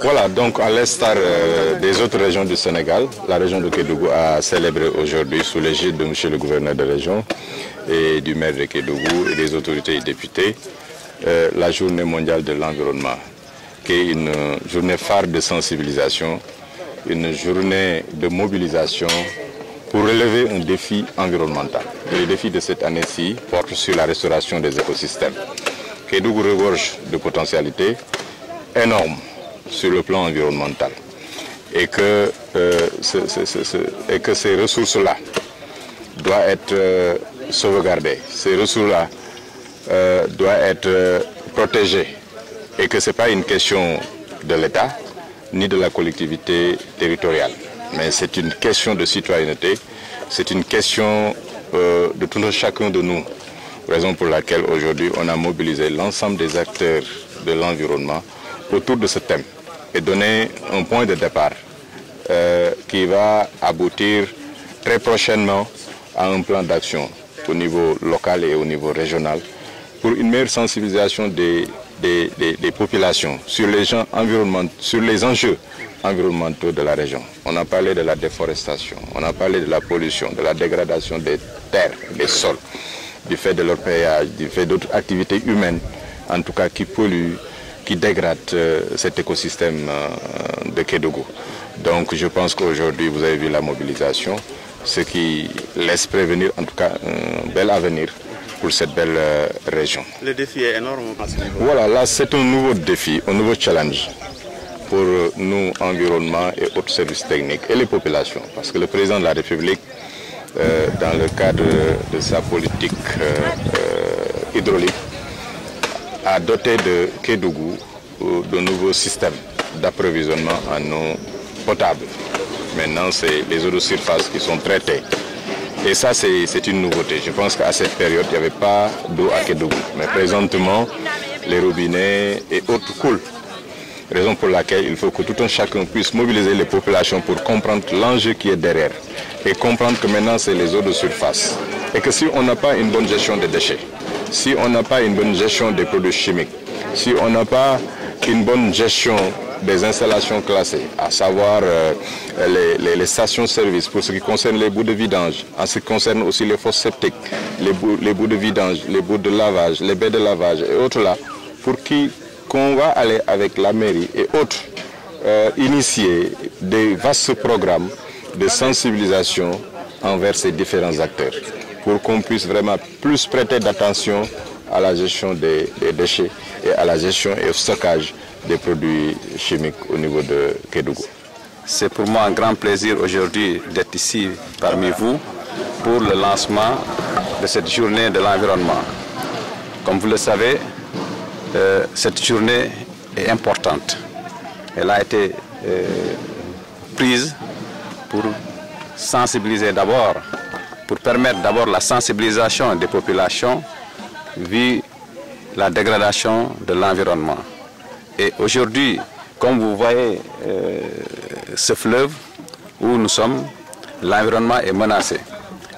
Voilà, donc à l'instar des autres régions du Sénégal, la région de Kédougou a célébré aujourd'hui sous l'égide de M. le gouverneur de région et du maire de Kédougou et des autorités et députés la journée mondiale de l'environnement, qui est une journée phare de sensibilisation, une journée de mobilisation pour relever un défi environnemental. Et le défi de cette année-ci porte sur la restauration des écosystèmes. Kédougou regorge de potentialités énormes sur le plan environnemental et que ces ressources-là doivent être sauvegardées, ces ressources-là doivent être protégées et que ce n'est pas une question de l'État ni de la collectivité territoriale, mais c'est une question de citoyenneté, c'est une question de tout un chacun de nous, raison pour laquelle aujourd'hui on a mobilisé l'ensemble des acteurs de l'environnement autour de ce thème et donner un point de départ qui va aboutir très prochainement à un plan d'action au niveau local et au niveau régional pour une meilleure sensibilisation des populations sur les enjeux environnementaux de la région. On a parlé de la déforestation, on a parlé de la pollution, de la dégradation des terres, des sols, du fait de leur péage, du fait d'autres activités humaines, en tout cas qui polluent, qui dégrade cet écosystème de Kédougou. Donc je pense qu'aujourd'hui vous avez vu la mobilisation, ce qui laisse prévenir en tout cas un bel avenir pour cette belle région. Le défi est énorme à ce niveau. Voilà, là c'est un nouveau défi, un nouveau challenge pour nous, environnement et autres services techniques et les populations. Parce que le président de la République, dans le cadre de sa politique hydraulique, a doté de Kédougou de nouveaux systèmes d'approvisionnement en eau potable. Maintenant, c'est les eaux de surface qui sont traitées. Et ça, c'est une nouveauté. Je pense qu'à cette période, il n'y avait pas d'eau à Kédougou. Mais présentement, les robinets et autres coulent. Raison pour laquelle il faut que tout un chacun puisse mobiliser les populations pour comprendre l'enjeu qui est derrière. Et comprendre que maintenant, c'est les eaux de surface. Et que si on n'a pas une bonne gestion des déchets, si on n'a pas une bonne gestion des produits chimiques, si on n'a pas une bonne gestion des installations classées, à savoir les stations-service pour ce qui concerne les bouts de vidange, en ce qui concerne aussi les fosses septiques, les bouts de vidange, les bouts de lavage, les baies de lavage et autres là, pour qu'on va aller avec la mairie et autres initier des vastes programmes de sensibilisation envers ces différents acteurs, pour qu'on puisse vraiment plus prêter d'attention à la gestion des déchets et à la gestion et au stockage des produits chimiques au niveau de Kédougou. C'est pour moi un grand plaisir aujourd'hui d'être ici parmi vous pour le lancement de cette journée de l'environnement. Comme vous le savez, cette journée est importante. Elle a été prise pour sensibiliser d'abord, pour permettre d'abord la sensibilisation des populations vu la dégradation de l'environnement. Et aujourd'hui, comme vous voyez ce fleuve où nous sommes, l'environnement est menacé,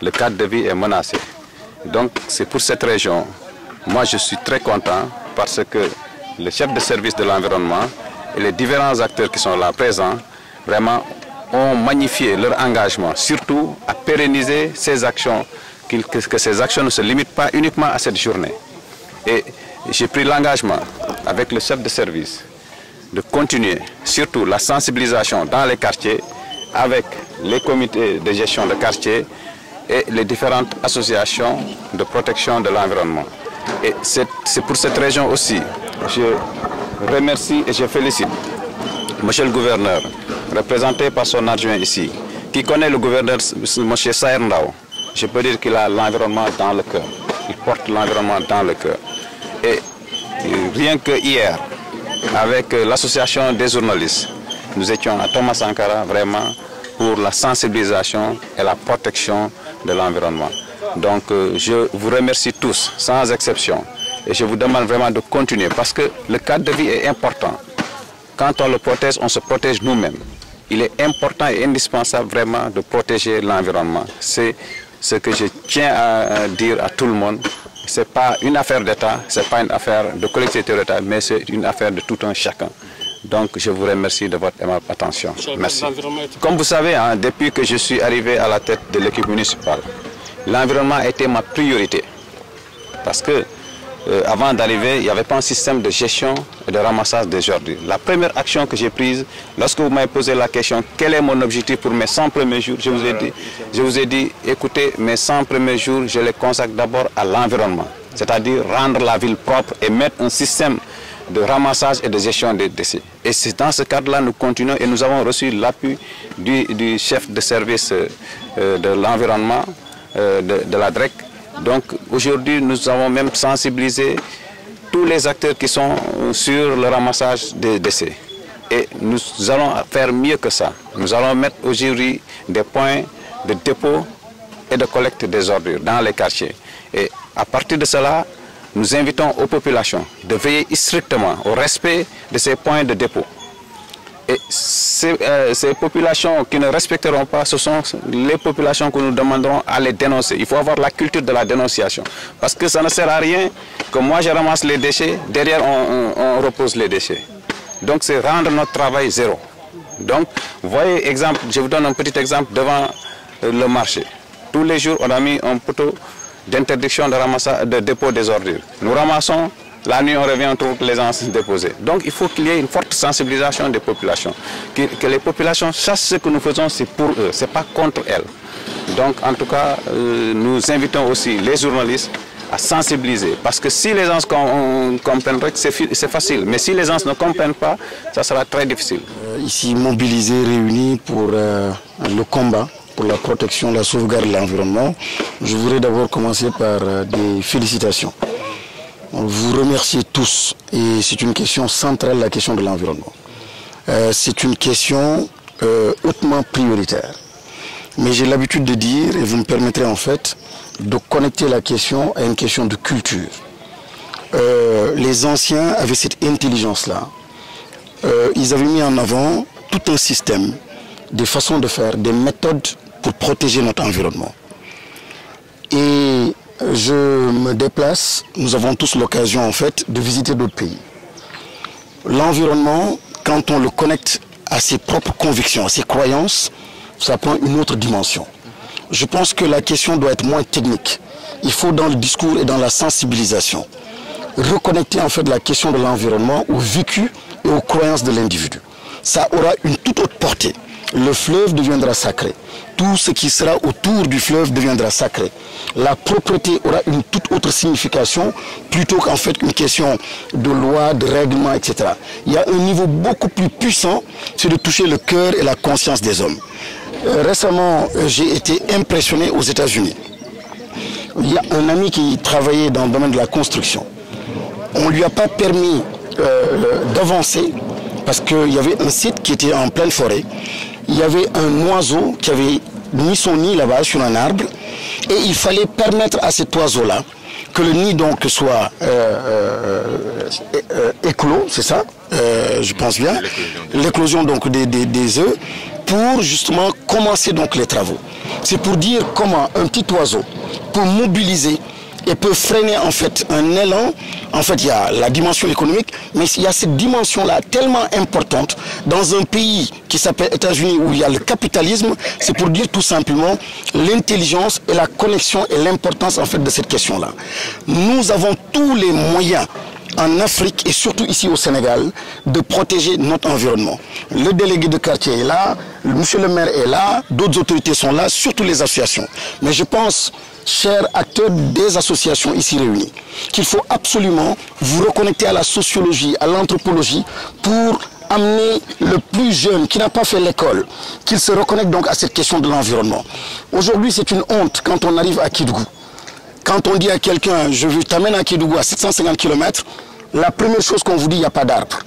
le cadre de vie est menacé. Donc c'est pour cette région, moi je suis très content parce que le chef de service de l'environnement et les différents acteurs qui sont là présents, vraiment ont magnifié leur engagement, surtout à pérenniser ces actions, que ces actions ne se limitent pas uniquement à cette journée. Et j'ai pris l'engagement avec le chef de service de continuer, surtout la sensibilisation dans les quartiers, avec les comités de gestion de quartier et les différentes associations de protection de l'environnement. Et c'est pour cette région aussi, je remercie et je félicite Monsieur le gouverneur, représenté par son adjoint ici, qui connaît le gouverneur, M. Saher Ndao. Je peux dire qu'il a l'environnement dans le cœur. Il porte l'environnement dans le cœur. Et rien que hier, avec l'association des journalistes, nous étions à Thomas Sankara vraiment pour la sensibilisation et la protection de l'environnement. Donc je vous remercie tous, sans exception. Et je vous demande vraiment de continuer parce que le cadre de vie est important. Quand on le protège, on se protège nous-mêmes. Il est important et indispensable vraiment de protéger l'environnement. C'est ce que je tiens à dire à tout le monde. Ce n'est pas une affaire d'État, ce n'est pas une affaire de collectivité d'État, mais c'est une affaire de tout un chacun. Donc je vous remercie de votre aimable attention. Merci. Comme vous savez, hein, depuis que je suis arrivé à la tête de l'équipe municipale, l'environnement a été ma priorité. Parce que avant d'arriver, il n'y avait pas un système de gestion et de ramassage des ordures. La première action que j'ai prise, lorsque vous m'avez posé la question, quel est mon objectif pour mes 100 premiers jours, je vous ai dit, écoutez, mes 100 premiers jours, je les consacre d'abord à l'environnement. C'est-à-dire rendre la ville propre et mettre un système de ramassage et de gestion des déchets. Et c'est dans ce cadre-là nous continuons et nous avons reçu l'appui du chef de service de l'environnement de la DREC. Donc aujourd'hui, nous avons même sensibilisé tous les acteurs qui sont sur le ramassage des déchets. Et nous allons faire mieux que ça. Nous allons mettre aujourd'hui des points de dépôt et de collecte des ordures dans les quartiers. Et à partir de cela, nous invitons aux populations de veiller strictement au respect de ces points de dépôt. Et ces populations qui ne respecteront pas, ce sont les populations que nous demanderons à les dénoncer. Il faut avoir la culture de la dénonciation. Parce que ça ne sert à rien que moi je ramasse les déchets, derrière on repose les déchets. Donc c'est rendre notre travail zéro. Donc, vous voyez, exemple, je vous donne un petit exemple devant le marché. Tous les jours, on a mis un poteau d'interdiction de dépôt des ordures. Nous ramassons. La nuit, on revient, on trouve les gens déposés. Donc, il faut qu'il y ait une forte sensibilisation des populations. Que les populations sachent ce que nous faisons, c'est pour eux, ce n'est pas contre elles. Donc, en tout cas, nous invitons aussi les journalistes à sensibiliser. Parce que si les gens comprennent, c'est facile. Mais si les gens ne comprennent pas, ça sera très difficile. Ici, mobilisés, réunis pour le combat, pour la protection, la sauvegarde de l'environnement, je voudrais d'abord commencer par des félicitations. On vous remercie tous et c'est une question centrale, la question de l'environnement. C'est une question hautement prioritaire. Mais j'ai l'habitude de dire, et vous me permettrez en fait, de connecter la question à une question de culture. Les anciens avaient cette intelligence-là. Ils avaient mis en avant tout un système, des façons de faire, des méthodes pour protéger notre environnement. Et je me déplace, nous avons tous l'occasion en fait de visiter d'autres pays. L'environnement, quand on le connecte à ses propres convictions, à ses croyances, ça prend une autre dimension. Je pense que la question doit être moins technique. Il faut dans le discours et dans la sensibilisation reconnecter en fait la question de l'environnement au vécu et aux croyances de l'individu. Ça aura une toute autre portée. Le fleuve deviendra sacré. Tout ce qui sera autour du fleuve deviendra sacré. La propreté aura une toute autre signification plutôt qu'en fait une question de loi, de règlement, etc. Il y a un niveau beaucoup plus puissant, c'est de toucher le cœur et la conscience des hommes. Récemment, j'ai été impressionné aux États-Unis. Il y a un ami qui travaillait dans le domaine de la construction. On ne lui a pas permis d'avancer parce qu'il y avait un site qui était en pleine forêt. Il y avait un oiseau qui avait mis son nid là-bas sur un arbre et il fallait permettre à cet oiseau-là que le nid donc soit éclos, c'est ça, je pense bien, l'éclosion donc des œufs pour justement commencer donc les travaux. C'est pour dire comment un petit oiseau peut mobiliser et peut freiner en fait un élan. En fait, il y a la dimension économique, mais il y a cette dimension-là tellement importante dans un pays qui s'appelle États-Unis où il y a le capitalisme. C'est pour dire tout simplement l'intelligence et la connexion et l'importance en fait de cette question-là. Nous avons tous les moyens en Afrique et surtout ici au Sénégal de protéger notre environnement. Le délégué de quartier est là, monsieur le maire est là, d'autres autorités sont là, surtout les associations. Mais je pense, chers acteurs des associations ici réunis, qu'il faut absolument vous reconnecter à la sociologie, à l'anthropologie pour amener le plus jeune qui n'a pas fait l'école, qu'il se reconnecte donc à cette question de l'environnement. Aujourd'hui, c'est une honte quand on arrive à Kédougou. Quand on dit à quelqu'un, je t'amène à Kédougou à 750 km, la première chose qu'on vous dit, il n'y a pas d'arbre.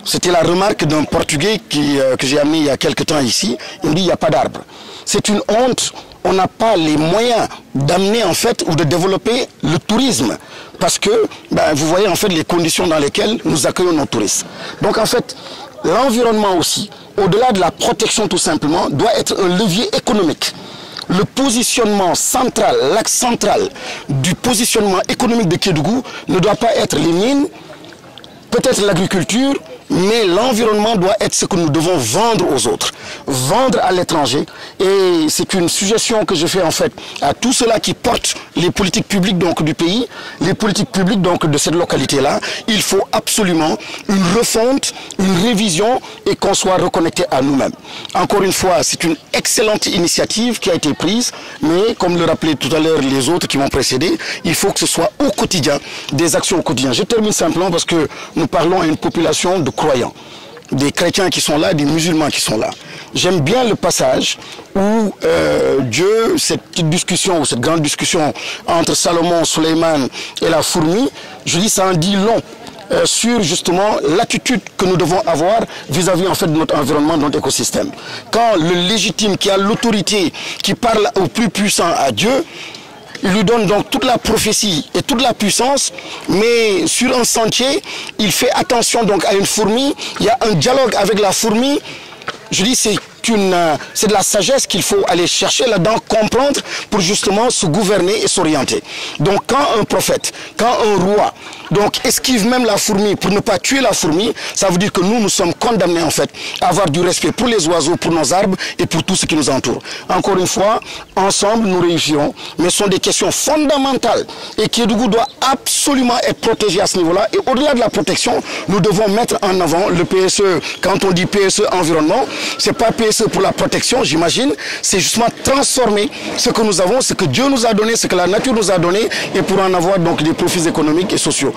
C'était la remarque d'un Portugais que j'ai amené il y a quelques temps ici. Il me dit, il n'y a pas d'arbre. C'est une honte. On n'a pas les moyens d'amener en fait ou de développer le tourisme. Parce que vous voyez en fait les conditions dans lesquelles nous accueillons nos touristes. Donc en fait, l'environnement aussi, au-delà de la protection tout simplement, doit être un levier économique. Le positionnement central, l'axe central du positionnement économique de Kédougou ne doit pas être les mines, peut-être l'agriculture, mais l'environnement doit être ce que nous devons vendre aux autres, vendre à l'étranger. Et c'est une suggestion que je fais en fait à tous ceux-là qui portent les politiques publiques donc du pays, les politiques publiques donc de cette localité-là. Il faut absolument une refonte, une révision et qu'on soit reconnecté à nous-mêmes. Encore une fois, c'est une excellente initiative qui a été prise, mais comme le rappelaient tout à l'heure les autres qui m'ont précédé, il faut que ce soit au quotidien, des actions au quotidien. Je termine simplement parce que nous parlons à une population de croyants, des chrétiens qui sont là, des musulmans qui sont là. J'aime bien le passage où Dieu, cette petite discussion, ou cette grande discussion entre Salomon, Suleiman et la fourmi, je dis ça en dit long sur justement l'attitude que nous devons avoir vis-à-vis en fait de notre environnement, de notre écosystème. Quand le légitime qui a l'autorité, qui parle au plus puissant, à Dieu, il lui donne donc toute la prophétie et toute la puissance, mais sur un sentier, il fait attention donc à une fourmi, il y a un dialogue avec la fourmi. Je dis c'est de la sagesse qu'il faut aller chercher là-dedans, comprendre pour justement se gouverner et s'orienter. Donc quand un prophète, quand un roi, donc esquive même la fourmi pour ne pas tuer la fourmi, ça veut dire que nous sommes condamnés en fait à avoir du respect pour les oiseaux, pour nos arbres et pour tout ce qui nous entoure. Encore une fois, ensemble nous réussirons, mais ce sont des questions fondamentales et Kédougou doit absolument être protégé à ce niveau-là. Et au-delà de la protection, nous devons mettre en avant le PSE. Quand on dit PSE environnement, c'est pas PSE pour la protection, j'imagine, c'est justement transformer ce que nous avons, ce que Dieu nous a donné, ce que la nature nous a donné, et pour en avoir donc des profits économiques et sociaux.